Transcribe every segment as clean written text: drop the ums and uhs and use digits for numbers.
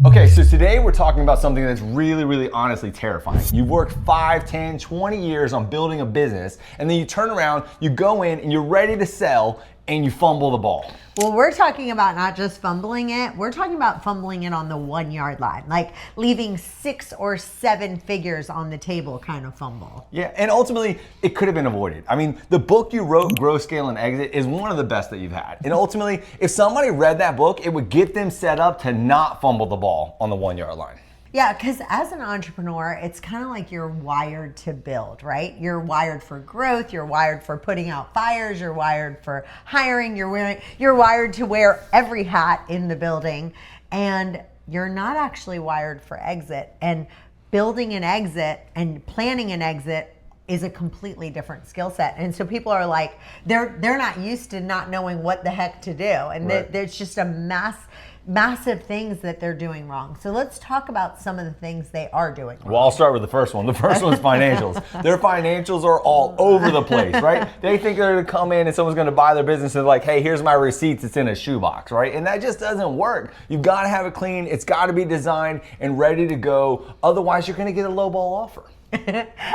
Okay, so today we're talking about something that's really honestly terrifying. You've worked 5, 10, 20 years on building a business, and then you turn around, you go in, and you're ready to sell, and you fumble the ball. Well, we're talking about not just fumbling it, we're talking about fumbling it on the 1 yard line, like leaving 6 or 7 figures on the table kind of fumble. Yeah, and ultimately, it could have been avoided. I mean, the book you wrote, Grow, Scale, and Exit, is one of the best that you've had. And ultimately, if somebody read that book, it would get them set up to not fumble the ball on the 1 yard line. Yeah, because as an entrepreneur, it's kind of like you're wired to build, right? You're wired for growth, you're wired for putting out fires, you're wired for hiring, you're wired to wear every hat in the building, and you're not actually wired for exit. And building an exit and planning an exit is a completely different skill set. And so people are like, they're not used to not knowing what the heck to do. And right. There's just a massive things that they're doing wrong. So let's talk about some of the things they are doing wrong. Well, I'll start with the first one. The first one's financials. Their financials are all over the place, right? They think they're gonna come in and someone's gonna buy their business and like, hey, here's my receipts, it's in a shoebox, right? And that just doesn't work. You've gotta have it clean, it's gotta be designed and ready to go. Otherwise, you're gonna get a lowball offer.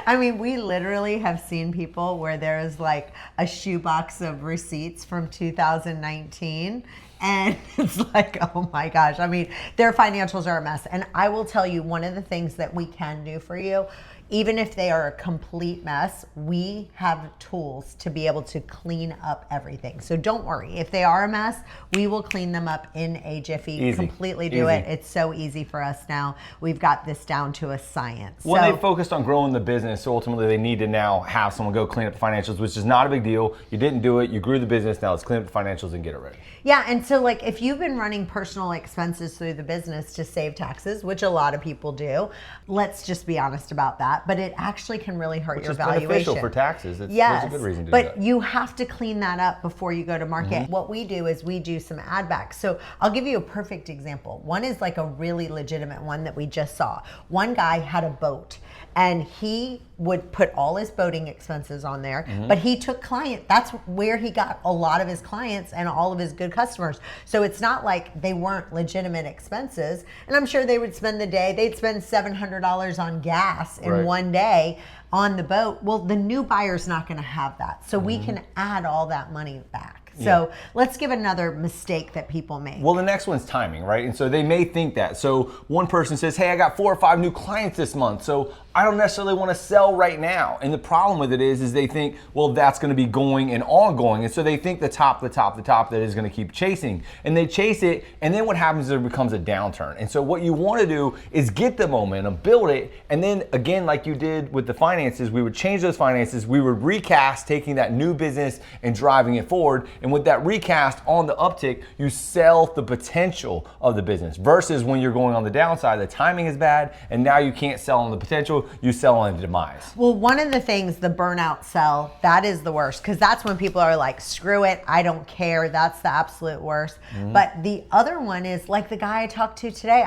I mean, we literally have seen people where there's like a shoebox of receipts from 2019. And it's like, oh my gosh. I mean, their financials are a mess. And I will tell you, one of the things that we can do for you, even if they are a complete mess, we have tools to be able to clean up everything. So don't worry. If they are a mess, we will clean them up in a jiffy. Easy. Completely do Easy. it. It's so easy for us now. We've got this down to a science. Well, they focused on growing the business, so ultimately they need to now have someone go clean up the financials, which is not a big deal. You didn't do it, you grew the business, now let's clean up the financials and get it ready. Yeah, and so like if you've been running personal expenses through the business to save taxes, which a lot of people do, let's just be honest about that, but it actually can really hurt your valuation. Which is beneficial for taxes. Yes, there's a good reason to do that. But you have to clean that up before you go to market. Mm-hmm. What we do is we do some add backs. So I'll give you a perfect example. One is like a really legitimate one that we just saw. One guy had a boat and he would put all his boating expenses on there, but he took that's where he got a lot of his clients and all of his good customers. So it's not like they weren't legitimate expenses. And I'm sure they would spend they'd spend $700 on gas in one day on the boat. Well, the new buyer's not gonna have that. So we can add all that money back. So let's give another mistake that people make. Well, the next one's timing, right? And so they may think that. So one person says, hey, I got 4 or 5 new clients this month, so I don't necessarily want to sell right now. And the problem with it is they think, well, that's going to be going and ongoing. And so they think the top that is going to keep chasing. And they chase it, and then what happens is there becomes a downturn. And so what you want to do is get the momentum, build it, and then again, like you did with the finances, we would change those finances, we would recast taking that new business and driving it forward. And with that recast on the uptick, you sell the potential of the business versus when you're going on the downside, the timing is bad, and now you can't sell on the potential, you sell on the demise. Well, one of the things, the burnout sell, that is the worst, because that's when people are like, screw it, I don't care, that's the absolute worst. But the other one is like the guy I talked to today,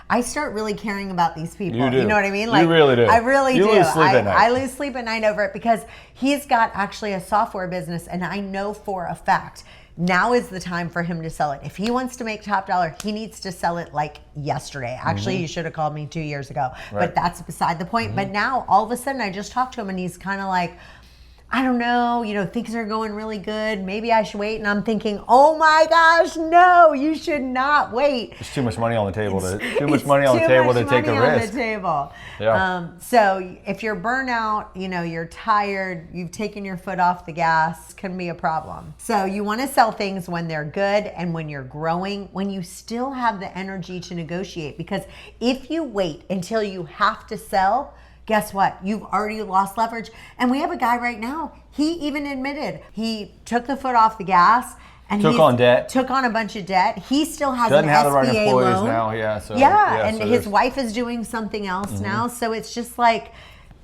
I start really caring about these people. You do. You know what I mean? Like, you really do. I really do. You lose sleep at night. I lose sleep at night over it because he's got actually a software business, and I know for a fact now is the time for him to sell it. If he wants to make top dollar, he needs to sell it like yesterday. Actually, you should have called me 2 years ago, but that's beside the point. But now all of a sudden I just talked to him and he's kind of like, I don't know, things are going really good. Maybe I should wait. And I'm thinking, oh my gosh, no, you should not wait. There's too much money on the table to take a risk. Yeah. So if you're burnout, you're tired, you've taken your foot off the gas, can be a problem. So you want to sell things when they're good and when you're growing, when you still have the energy to negotiate. Because if you wait until you have to sell, guess what? You've already lost leverage. And we have a guy right now, he even admitted he took the foot off the gas and took on debt. Took on a bunch of debt. He still has Doesn't an have SBA the right employees loan. now, yeah. And his wife is doing something else now. So it's just like,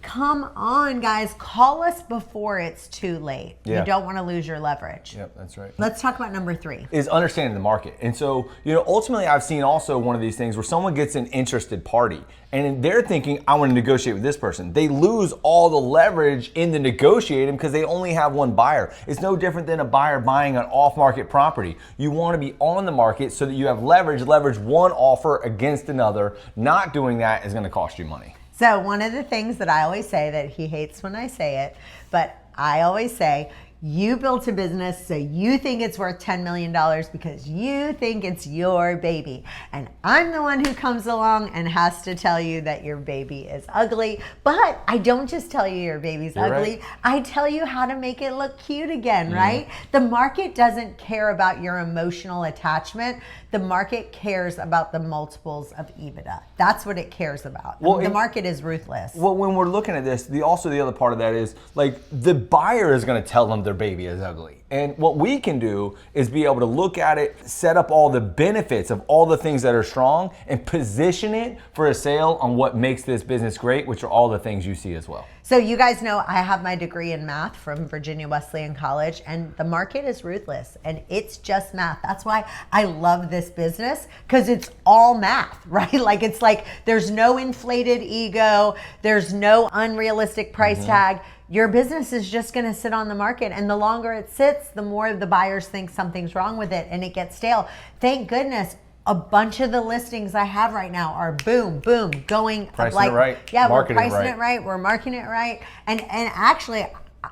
Come on, guys. Call us before it's too late. Yeah. You don't want to lose your leverage. Yep, that's right. Let's talk about number 3. Is understanding the market. And so, ultimately I've seen also one of these things where someone gets an interested party and they're thinking, I want to negotiate with this person. They lose all the leverage in the negotiating because they only have one buyer. It's no different than a buyer buying an off-market property. You want to be on the market so that you have leverage one offer against another. Not doing that is going to cost you money. So one of the things that I always say, that he hates when I say it, but I always say, you built a business so you think it's worth $10 million because you think it's your baby. And I'm the one who comes along and has to tell you that your baby is ugly. But I don't just tell you your baby's ugly. Right. I tell you how to make it look cute again, right? The market doesn't care about your emotional attachment. The market cares about the multiples of EBITDA. That's what it cares about. Well, the market is ruthless. Well, when we're looking at this, the other part of that is like the buyer is going to tell them their baby is ugly. And what we can do is be able to look at it, set up all the benefits of all the things that are strong and position it for a sale on what makes this business great, which are all the things you see as well. So you guys know I have my degree in math from Virginia Wesleyan College, and the market is ruthless and it's just math. That's why I love this business, because it's all math, right? Like it's like there's no inflated ego, there's no unrealistic price tag. Your business is just going to sit on the market, and the longer it sits, the more the buyers think something's wrong with it and it gets stale. Thank goodness. A bunch of the listings I have right now are boom, boom, going Pricing like, it right. yeah, Marketing we're pricing it right, we're marketing it right, and actually,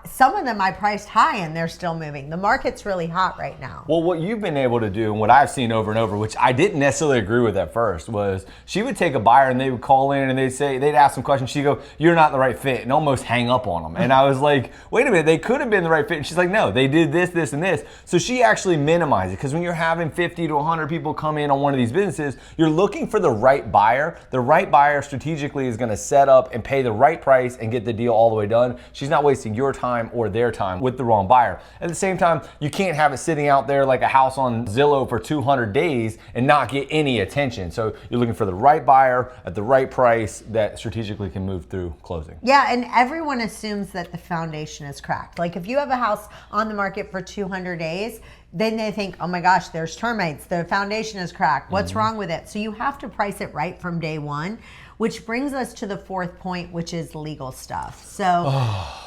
some of them I priced high and they're still moving. The market's really hot right now. Well, what you've been able to do and what I've seen over and over, which I didn't necessarily agree with at first, was she would take a buyer and they would call in and they'd ask some questions. She'd go, "You're not the right fit," and almost hang up on them. And I was like, wait a minute, they could have been the right fit. And she's like, no, they did this, this, and this. So she actually minimized it, because when you're having 50 to 100 people come in on one of these businesses, you're looking for the right buyer. The right buyer strategically is going to set up and pay the right price and get the deal all the way done. She's not wasting your time or their time with the wrong buyer. At the same time, you can't have it sitting out there like a house on Zillow for 200 days and not get any attention. So you're looking for the right buyer at the right price that strategically can move through closing. Yeah, and everyone assumes that the foundation is cracked. Like if you have a house on the market for 200 days, then they think, oh my gosh, there's termites, the foundation is cracked. What's wrong with it? So you have to price it right from day one, which brings us to the 4th point, which is legal stuff. So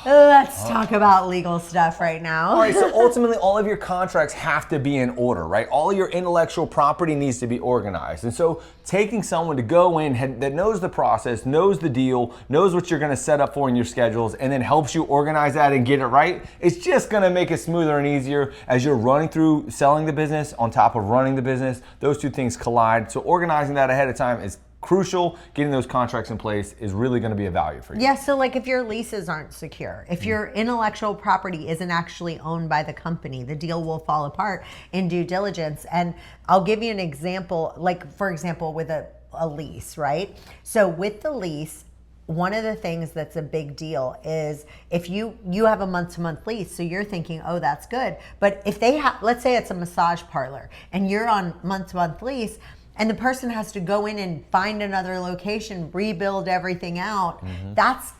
let's talk about legal stuff right now. All right, so ultimately all of your contracts have to be in order, right? All of your intellectual property needs to be organized. And so taking someone to go in that knows the process, knows the deal, knows what you're gonna set up for in your schedules, and then helps you organize that and get it right, it's just gonna make it smoother and easier as you're running through selling the business on top of running the business. Those two things collide. So organizing that ahead of time is crucial. Getting those contracts in place is really going to be a value for you. Yeah, so like if your leases aren't secure, if your intellectual property isn't actually owned by the company, the deal will fall apart in due diligence. And I'll give you an example, like for example, with a lease, right? So with the lease, one of the things that's a big deal is if you have a month-to-month lease, so you're thinking, oh, that's good. But if they have, let's say it's a massage parlor and you're on month-to-month lease, and the person has to go in and find another location, rebuild everything out. That's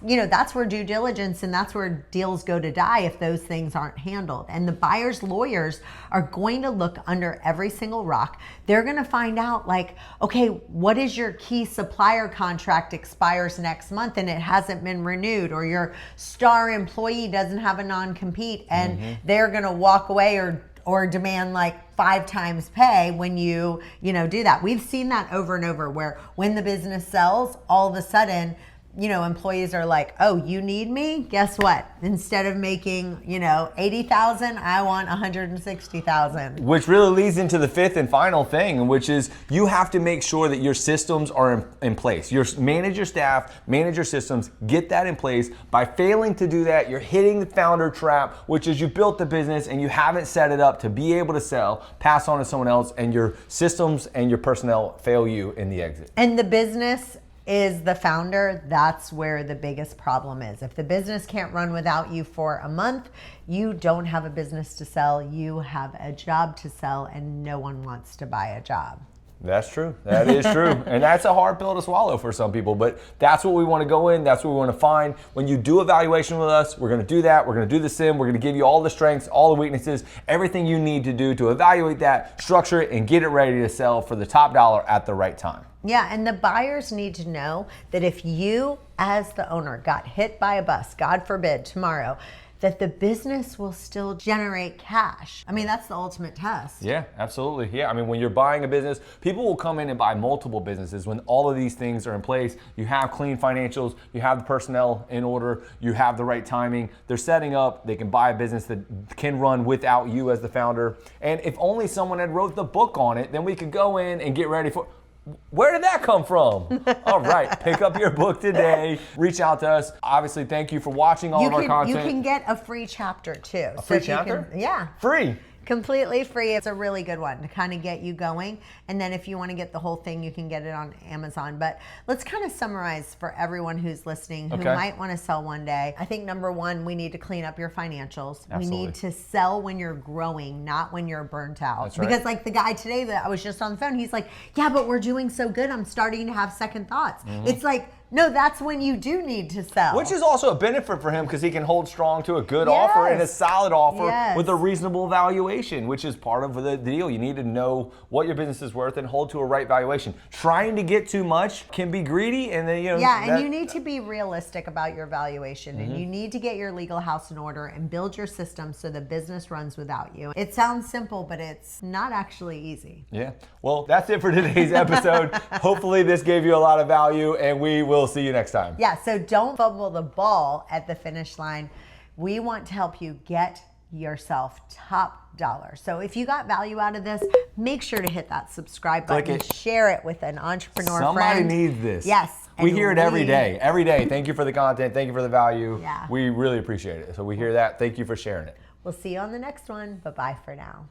where due diligence and that's where deals go to die if those things aren't handled. And the buyer's lawyers are going to look under every single rock. They're going to find out like, okay, what is your key supplier contract expires next month and it hasn't been renewed, or your star employee doesn't have a non-compete and they're going to walk away or demand like 5 times pay when you do that. We've seen that over and over, where when the business sells, all of a sudden, employees are like, oh, you need me? Guess what? Instead of making, 80,000, I want 160,000. Which really leads into the 5th and final thing, which is you have to make sure that your systems are in place. Manage your staff, manage your systems, get that in place. By failing to do that, you're hitting the founder trap, which is you built the business and you haven't set it up to be able to sell, pass on to someone else, and your systems and your personnel fail you in the exit. And the business is the founder. That's where the biggest problem is. If the business can't run without you for a month, you don't have a business to sell. You have a job to sell, and no one wants to buy a job. That's true. That is true. And that's a hard pill to swallow for some people, but that's what we want to go in. That's what we want to find. When you do evaluation with us, we're going to do that. We're going to do the sim. We're going to give you all the strengths, all the weaknesses, everything you need to do to evaluate that, structure it, and get it ready to sell for the top dollar at the right time. Yeah, and the buyers need to know that if you, as the owner, got hit by a bus, God forbid, tomorrow, that the business will still generate cash. I mean, that's the ultimate test. Yeah, absolutely. Yeah, I mean, when you're buying a business, people will come in and buy multiple businesses when all of these things are in place. You have clean financials, you have the personnel in order, you have the right timing. They're setting up, they can buy a business that can run without you as the founder. And if only someone had wrote the book on it, then we could go in and get ready for. Where did that come from? All right, pick up your book today. Reach out to us. Obviously, thank you for watching all of our content. You can get a free chapter too. A free chapter? Yeah. Free. Completely free. It's a really good one to kind of get you going. And then if you want to get the whole thing, you can get it on Amazon. But let's kind of summarize for everyone who's listening who might want to sell one day. I think number one, we need to clean up your financials. Absolutely. We need to sell when you're growing, not when you're burnt out. That's right. Because like the guy today that I was just on the phone, he's like, yeah, but we're doing so good. I'm starting to have second thoughts. Mm-hmm. It's like, no, that's when you do need to sell. Which is also a benefit for him because he can hold strong to a good offer and a solid offer with a reasonable valuation, which is part of the deal. You need to know what your business is worth and hold to a right valuation. Trying to get too much can be greedy, and then and you need to be realistic about your valuation, and you need to get your legal house in order and build your system so the business runs without you. It sounds simple, but it's not actually easy. Yeah. Well, that's it for today's episode. Hopefully this gave you a lot of value, and we will see you next time. Yeah, so don't fumble the ball at the finish line. We want to help you get yourself top dollar. So if you got value out of this, make sure to hit that subscribe button. Share it with an entrepreneur friend. Somebody needs this. Yes. We hear it every day. Every day. Thank you for the content. Thank you for the value. Yeah. We really appreciate it. So we hear that. Thank you for sharing it. We'll see you on the next one. Bye-bye for now.